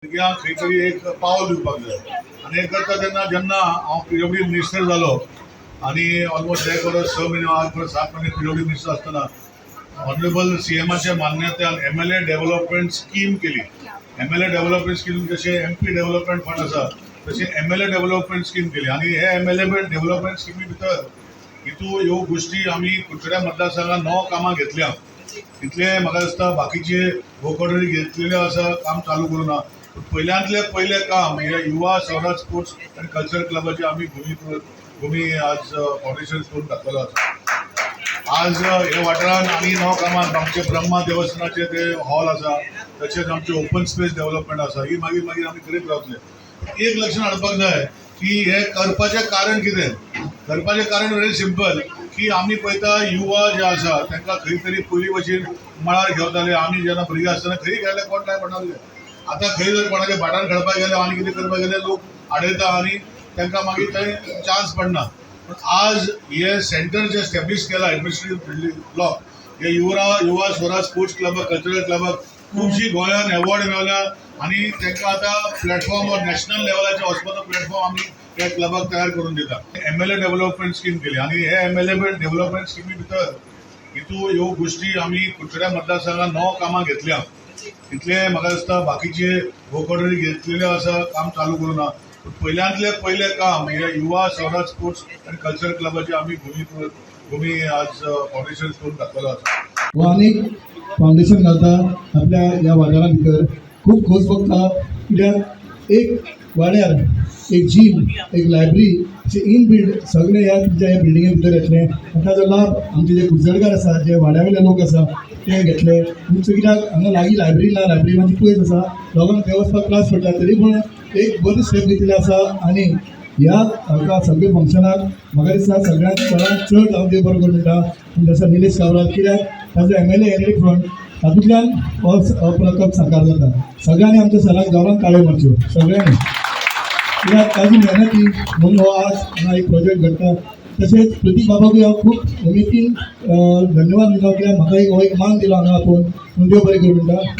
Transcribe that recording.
खंय तरी एक पावल दिवपाक जाय आनी हें करता तेन्ना जेन्ना हांव PWD मिनिस्टर जालो आनी ऑलमोस्ट 6 म्हयने 7 म्हयने PWD मिनिस्टर आसतना ऑनरेबल CMाच्या मान्यतेन MLA डेव्हलपमेंट स्कीम केली. MLA डेव्हलपमेंट स्कीम जशें MP डेव्हलपमेंट फंड आसा तशी MLA डेव्हलपमेंट स्कीम केली आनी हे MLA डेव्हलपमेंट स्किमी भितर हितू ह्यो गोष्टी आमी कुडचड्या मतदारसंघात 9 कामां घेतल्या. इतले म्हाका दिसता बाकीचे भोवकडे घेतलेले आसा काम चालू करूं ना. पहिल्यांतले पहिले काम हे युवा स्वराज स्पोर्ट्स आनी कल्चरल क्लबाचे आमी भूमी आज फाउंडेशन करून दाखवलो आसा. आज ह्या वाठारांत आनी 9 कामां आमचे ब्रह्मा देवस्थानाचे ते हॉल आसा, तशेंच आमचे ओपन स्पेस डेव्हलपमेंट आसा, ही मागीर आमी करीत रावतले. एक लक्षात हाडपाक जाय की हे करपाचें कारण कितें. करपाचें कारण व्हेरी सिंपल की आमी पळयता युवा जे आसा तांकां खंय तरी पयलीं भशेन मळार घेवताले. आमी जेन्ना भुरगीं आसतना खंय गेले कोण काय पडनासले. आतां खंय जर कोणाच्या भाटार खेळपाक गेले आनी कितें करपाक गेले लोक आडयता आनी तांकां मागीर थंय चान्स पडना. पूण आज हे सेंटर जे एस्टॅब्लीश केला एडमिनिस्ट्रेटिव्ह ब्लॉक हे युवा स्वराज स्पोर्ट्स क्लबाक कल्चरल क्लबाक खुबशी गोंयान एवॉर्ड मेळ्ळ्या आनी तांकां आतां प्लॅटफॉर्म नॅशनल लेवलाचेर वचपाचो प्लॅटफॉर्म आमी त्या क्लबाक तयार करून दिता. MLA डेव्हलपमेंट स्कीम केली आनी हे MLA डेव्हलपमेंट स्किमी भितर हितू ह्यो गोष्टी आमी कुडचड्या मतदारसंघात 9 कामां घेतल्या. इतले म्हाका दिसता बाकीचे भोवकडे घेतलेले आसा काम चालू करूं ना. पहिल्यांतले पहिले काम हे युवा स्वराज स्पोर्ट्स आनी कल्चरल क्लबाचे आमी भूमी आज फाउंडेशन करून दाखवलो आसा. व अनेक फाउंडेशन घालता आपल्या ह्या वाठारा भितर खूब खोस भोगता. कित्याक एक वाड्यार एक जिम एक लायब्ररी अशें इनबिल्ड सगळे ह्या तुमच्या ह्या बिल्डिंगे भितर येतले. ताचो लाभ आमचे जे कुडचडकार आसा जे वाड्यावयले लोक आसा ते घेतले. तुमचे कित्याक हांगा लागीं लायब्ररी ना, लायब्ररी मातशी पयस आसा, लोकांक थंय वचपाक त्रास पडटा. तरी पूण एक बरी स्टेप घेतली आसा आनी ह्या हांकां सगळे फंक्शनाक म्हाका दिसता सगळ्यांत चड हांव देव बरो करूं म्हणटा जसो निलेश काब्राल. कित्याक ताजो MLA एनडी फ्रंट तातूंतल्यान हो प्रकल्प साकार जाता. सगळ्यांनी आमच्या सराक गांवांत काळ्यो मारच्यो सगळ्यांनी. कित्याक ताजी मेहनती म्हणून हो आज हांगा एक प्रोजेक्ट घडटा. तशेंच प्रतीक बाबाकूय हांव खूब उमेदीन धन्यवाद दिता कित्याक म्हाका हो एक मान दिलो हांगा आपोवन. देव बरें करूं म्हणटा.